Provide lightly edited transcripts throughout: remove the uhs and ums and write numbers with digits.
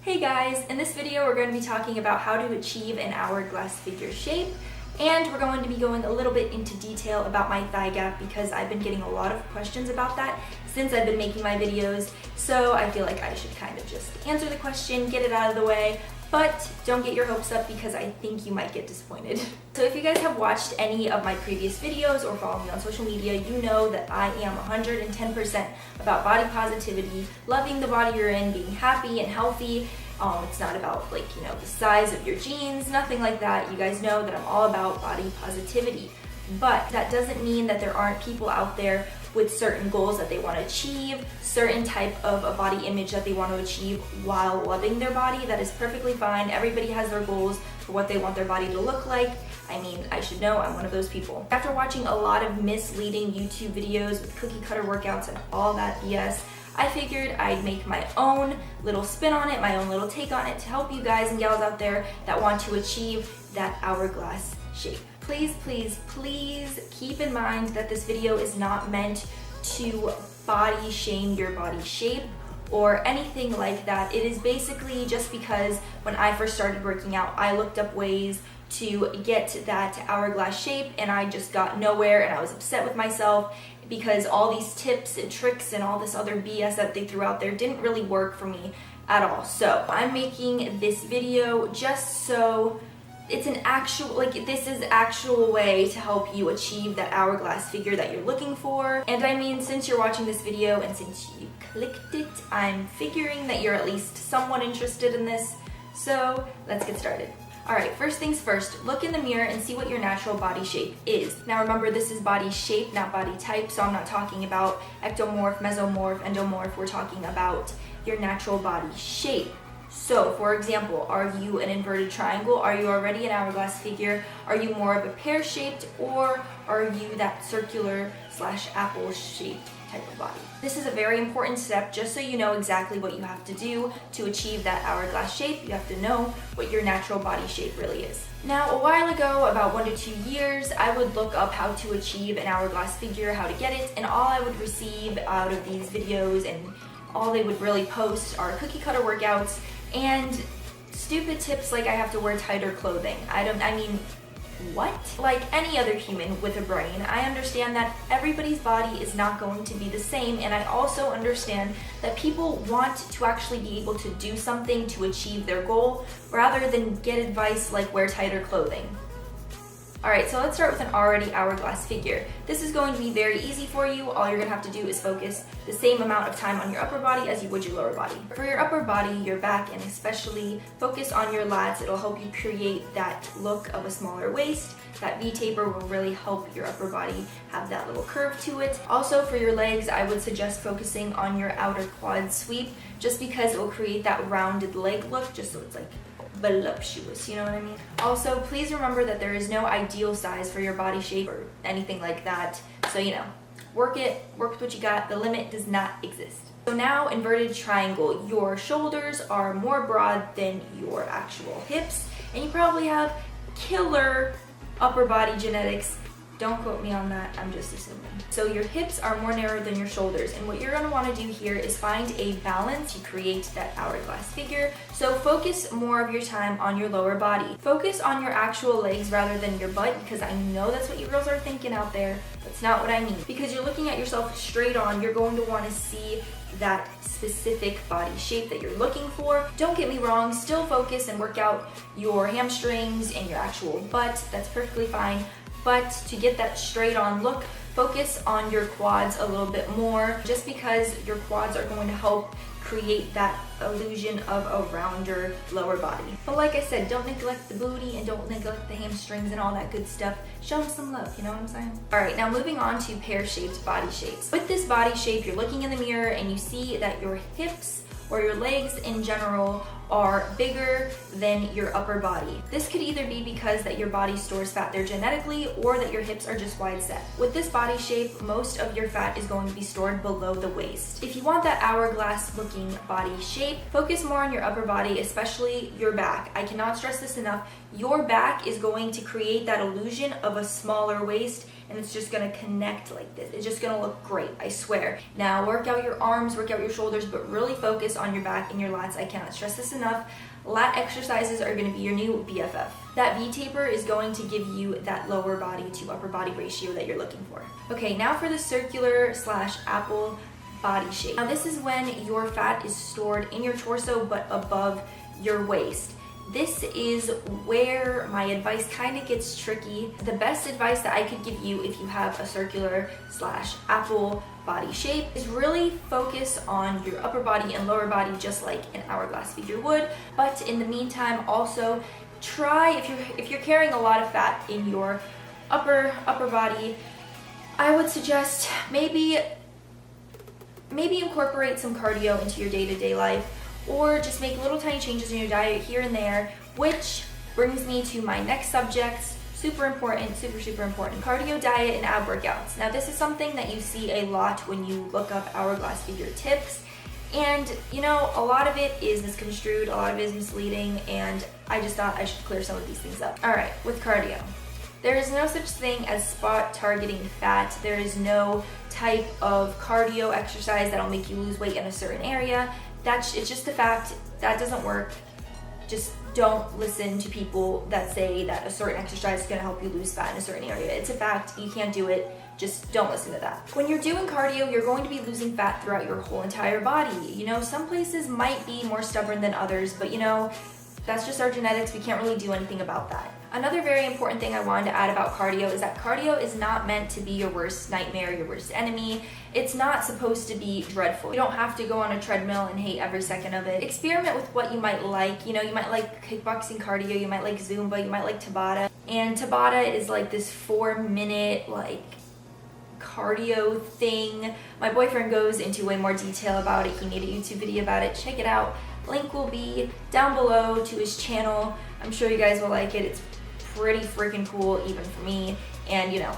Hey guys, in this video we're going to be talking about how to achieve an hourglass figure shape, and we're going to be going a little bit into detail about my thigh gap because I've been getting a lot of questions about that since I've been making my videos, so I feel like I should kind of just answer the question, get it out of the way, but don't get your hopes up because I think you might get disappointed. So if you guys have watched any of my previous videos or follow me on social media, you know that I am 110% about body positivity, loving the body you're in, being happy and healthy. It's not about the size of your jeans, nothing like that. You guys know that I'm all about body positivity. But that doesn't mean that there aren't people out there with certain goals that they want to achieve, certain type of a body image that they want to achieve while loving their body. That is perfectly fine. Everybody has their goals for what they want their body to look like. I mean, I should know I'm one of those people. After watching a lot of misleading YouTube videos with cookie cutter workouts and all that BS, I figured I'd make my own little spin on it, my own little take on it to help you guys and gals out there that want to achieve that hourglass shape. Please, please, please keep in mind that this video is not meant to body shame your body shape or anything like that. It is basically just because when I first started working out, I looked up ways to get that hourglass shape and I just got nowhere, and I was upset with myself because all these tips and tricks and all this other BS that they threw out there didn't really work for me at all. So I'm making this video just so it's an actual, this is actual way to help you achieve that hourglass figure that you're looking for. And I mean, since you're watching this video and since you clicked it, I'm figuring that you're at least somewhat interested in this. So let's get started. Alright, first things first, look in the mirror and see what your natural body shape is. Now remember, this is body shape, not body type, so I'm not talking about ectomorph, mesomorph, endomorph. We're talking about your natural body shape. So, for example, are you an inverted triangle? Are you already an hourglass figure? Are you more of a pear-shaped, or are you that circular / apple-shaped type of body? This is a very important step just so you know exactly what you have to do to achieve that hourglass shape. You have to know what your natural body shape really is. Now, a while ago, about 1 to 2 years, I would look up how to achieve an hourglass figure, how to get it, and all I would receive out of these videos and all they would really post are cookie cutter workouts and stupid tips like I have to wear tighter clothing. I mean, what? Like any other human with a brain, I understand that everybody's body is not going to be the same, and I also understand that people want to actually be able to do something to achieve their goal rather than get advice like wear tighter clothing. Alright, so let's start with an already hourglass figure. This is going to be very easy for you. All you're going to have to do is focus the same amount of time on your upper body as you would your lower body. For your upper body, your back, and especially focus on your lats. It'll help you create that look of a smaller waist. That V-taper will really help your upper body have that little curve to it. Also, for your legs, I would suggest focusing on your outer quad sweep just because it will create that rounded leg look, just so it's like voluptuous, you know what I mean? Also, please remember that there is no ideal size for your body shape or anything like that. So, work with what you got. The limit does not exist. So now, inverted triangle. Your shoulders are more broad than your actual hips, and you probably have killer upper body genetics. Don't quote me on that, I'm just assuming. So your hips are more narrow than your shoulders, and what you're going to want to do here is find a balance to create that hourglass figure. So focus more of your time on your lower body. Focus on your actual legs rather than your butt, because I know that's what you girls are thinking out there. That's not what I mean. Because you're looking at yourself straight on, you're going to want to see that specific body shape that you're looking for. Don't get me wrong, still focus and work out your hamstrings and your actual butt. That's perfectly fine. But to get that straight on look, focus on your quads a little bit more, just because your quads are going to help create that illusion of a rounder lower body. But like I said, don't neglect the booty and don't neglect the hamstrings and all that good stuff. Show them some love, you know what I'm saying? Alright, now moving on to pear-shaped body shapes. With this body shape, you're looking in the mirror and you see that your hips or your legs in general are bigger than your upper body. This could either be because that your body stores fat there genetically, or that your hips are just wide set. With this body shape, most of your fat is going to be stored below the waist. If you want that hourglass looking body shape, focus more on your upper body, especially your back. I cannot stress this enough. Your back is going to create that illusion of a smaller waist and it's just gonna connect like this. It's just gonna look great, I swear. Now work out your arms, work out your shoulders, but really focus on your back and your lats. I cannot stress this enough. Lat exercises are gonna be your new BFF. That V-taper is going to give you that lower body to upper body ratio that you're looking for. Okay, now for the circular / apple body shape. Now this is when your fat is stored in your torso but above your waist. This is where my advice kind of gets tricky. The best advice that I could give you if you have a circular / apple body shape is really focus on your upper body and lower body just like an hourglass figure would. But in the meantime, also try, if you're carrying a lot of fat in your upper body, I would suggest maybe incorporate some cardio into your day-to-day life, or just make little tiny changes in your diet here and there, which brings me to my next subject. Super important, super important. Cardio, diet, and ab workouts. Now this is something that you see a lot when you look up hourglass figure tips, and you know, a lot of it is misconstrued, a lot of it is misleading, and I just thought I should clear some of these things up. Alright, with cardio. There is no such thing as spot targeting fat. There is no type of cardio exercise that'll make you lose weight in a certain area. It's just a fact. That doesn't work. Just don't listen to people that say that a certain exercise is going to help you lose fat in a certain area. It's a fact. You can't do it. Just don't listen to that. When you're doing cardio, you're going to be losing fat throughout your whole entire body. You know, some places might be more stubborn than others, but you know, that's just our genetics. We can't really do anything about that. Another very important thing I wanted to add about cardio is that cardio is not meant to be your worst nightmare, your worst enemy. It's not supposed to be dreadful. You don't have to go on a treadmill and hate every second of it. Experiment with what you might like. You know, you might like kickboxing cardio, you might like Zumba, you might like Tabata. And Tabata is like this 4-minute like cardio thing. My boyfriend goes into way more detail about it. He made a YouTube video about it. Check it out. Link will be down below to his channel. I'm sure you guys will like it. It's pretty freaking cool even for me, and you know,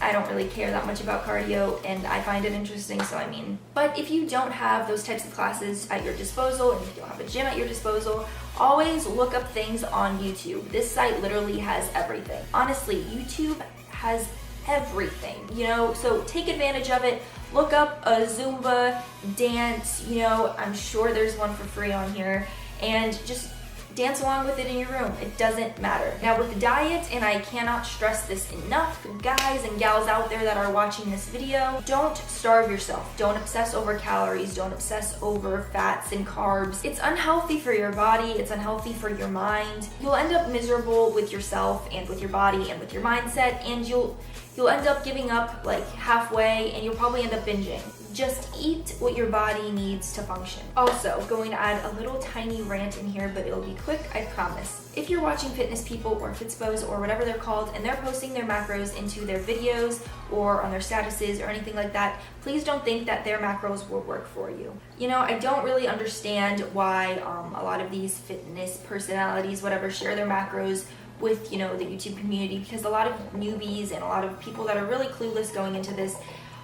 I don't really care that much about cardio and I find it interesting, so I mean. But if you don't have those types of classes at your disposal, and if you don't have a gym at your disposal, always look up things on YouTube. This site literally has everything. Honestly, YouTube has everything, you know, so take advantage of it. Look up a Zumba dance, you know, I'm sure there's one for free on here, and just dance along with it in your room. It doesn't matter. Now with diet, and I cannot stress this enough, guys and gals out there that are watching this video, don't starve yourself. Don't obsess over calories. Don't obsess over fats and carbs. It's unhealthy for your body. It's unhealthy for your mind. You'll end up miserable with yourself and with your body and with your mindset, and you'll end up giving up like halfway, and you'll probably end up binging. Just eat what your body needs to function. Also, going to add a little tiny rant in here, but it'll be quick, I promise. If you're watching fitness people or Fitspos or whatever they're called, and they're posting their macros into their videos or on their statuses or anything like that, please don't think that their macros will work for you. You know, I don't really understand why a lot of these fitness personalities, whatever, share their macros with, you know, the YouTube community, because a lot of newbies and a lot of people that are really clueless going into this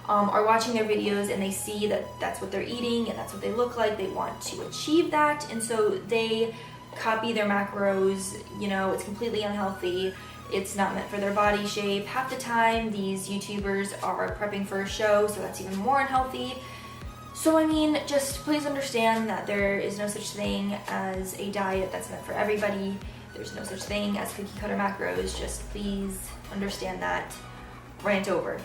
are watching their videos, and they see that that's what they're eating and that's what they look like. They want to achieve that, and so they copy their macros. You know, it's completely unhealthy. It's not meant for their body shape. Half the time these YouTubers are prepping for a show, so that's even more unhealthy. So I mean, just please understand that there is no such thing as a diet that's meant for everybody. There's no such thing as cookie cutter macros. Just please understand that. Rant over.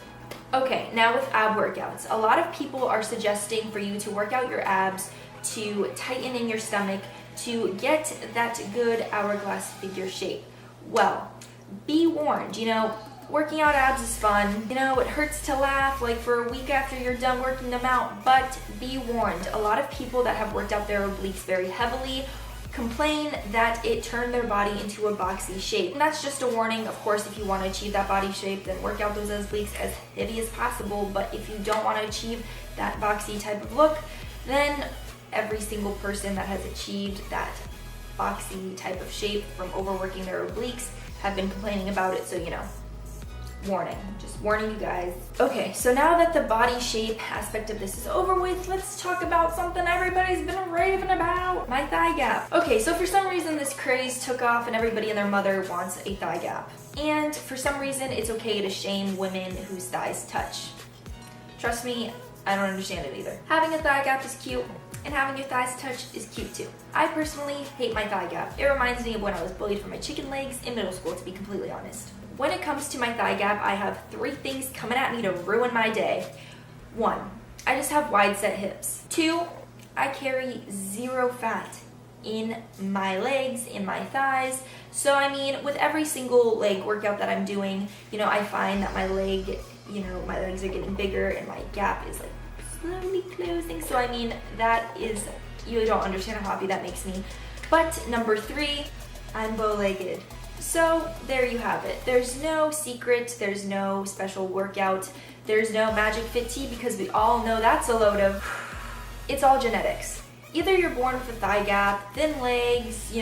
Okay, now with ab workouts. A lot of people are suggesting for you to work out your abs, to tighten in your stomach, to get that good hourglass figure shape. Well, be warned, you know, working out abs is fun. You know, it hurts to laugh like for a week after you're done working them out, but be warned. A lot of people that have worked out their obliques very heavily complain that it turned their body into a boxy shape. And that's just a warning. Of course, if you want to achieve that body shape, then work out those obliques as heavy as possible. But if you don't want to achieve that boxy type of look, then every single person that has achieved that boxy type of shape from overworking their obliques have been complaining about it. So, you know, warning, just warning you guys. Okay, so now that the body shape aspect of this is over with, let's talk about something everybody's been raving about, my thigh gap. Okay, so for some reason this craze took off and everybody and their mother wants a thigh gap. And for some reason, it's okay to shame women whose thighs touch. Trust me, I don't understand it either. Having a thigh gap is cute, and having your thighs touch is cute too. I personally hate my thigh gap. It reminds me of when I was bullied for my chicken legs in middle school, to be completely honest. When it comes to my thigh gap, I have 3 things coming at me to ruin my day. 1, I just have wide set hips. 2, I carry 0 fat in my legs, in my thighs. So I mean, with every single leg workout that I'm doing, I find that my legs are getting bigger and my gap is like slowly closing. So I mean, you don't understand how happy that makes me. But number 3, I'm bow-legged. So there you have it. There's no secret, there's no special workout, there's no magic fit tea, because we all know that's a load of, it's all genetics. Either you're born with a thigh gap, thin legs,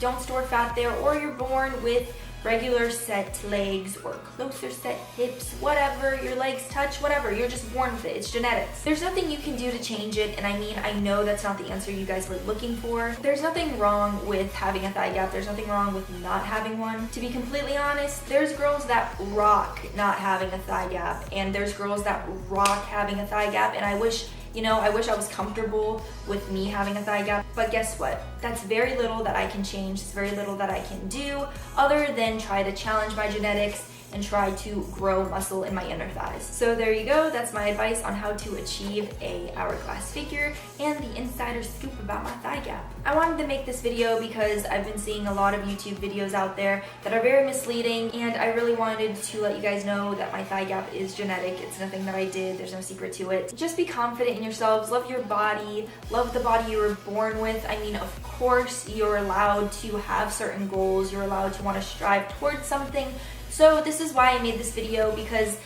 don't store fat there, or you're born with regular set legs or closer set hips, whatever, your legs touch, whatever, you're just born with it. It's genetics. There's nothing you can do to change it, and I know that's not the answer you guys were looking for. There's nothing wrong with having a thigh gap. There's nothing wrong with not having one. To be completely honest, there's girls that rock not having a thigh gap, and there's girls that rock having a thigh gap, and I wish I was comfortable with me having a thigh gap, but guess what? That's very little that I can change. It's very little that I can do other than try to challenge my genetics and try to grow muscle in my inner thighs. So there you go. That's my advice on how to achieve a hourglass figure and the insider scoop about my thigh gap. I wanted to make this video because I've been seeing a lot of YouTube videos out there that are very misleading, and I really wanted to let you guys know that my thigh gap is genetic. It's nothing that I did. There's no secret to it. Just be confident in yourselves. Love your body. Love the body you were born with. I mean, of course, you're allowed to have certain goals. You're allowed to want to strive towards something. So this is why I made this video, because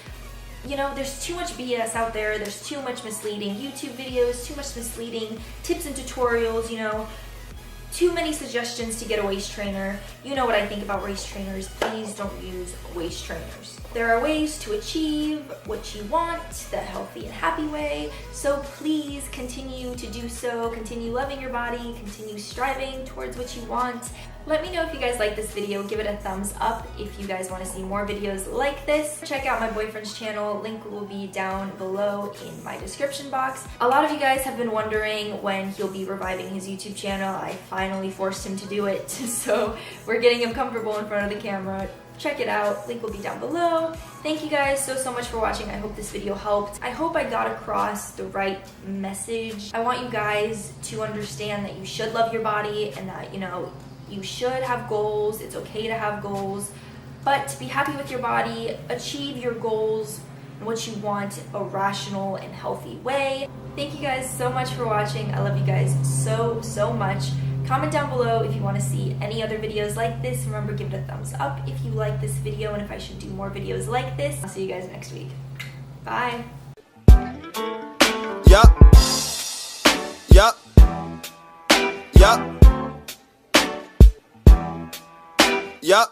there's too much BS out there. There's too much misleading YouTube videos, too much misleading tips and tutorials, too many suggestions to get a waist trainer. You know what I think about waist trainers. Please don't use waist trainers. There are ways to achieve what you want, the healthy and happy way. So please continue to do so. Continue loving your body. Continue striving towards what you want. Let me know if you guys like this video. Give it a thumbs up if you guys want to see more videos like this. Check out my boyfriend's channel. Link will be down below in my description box. A lot of you guys have been wondering when he'll be reviving his YouTube channel. I finally forced him to do it. So we're getting him comfortable in front of the camera. Check it out. Link will be down below. Thank you guys so much for watching. I hope this video helped. I hope I got across the right message. I want you guys to understand that you should love your body, and that, you should have goals. It's okay to have goals, but be happy with your body. Achieve your goals and what you want a rational and healthy way. Thank you guys so much for watching. I love you guys so much. Comment down below if you want to see any other videos like this. Remember, give it a thumbs up if you like this video and if I should do more videos like this. I'll see you guys next week. Bye. Yup. Yup. Yup. Yup.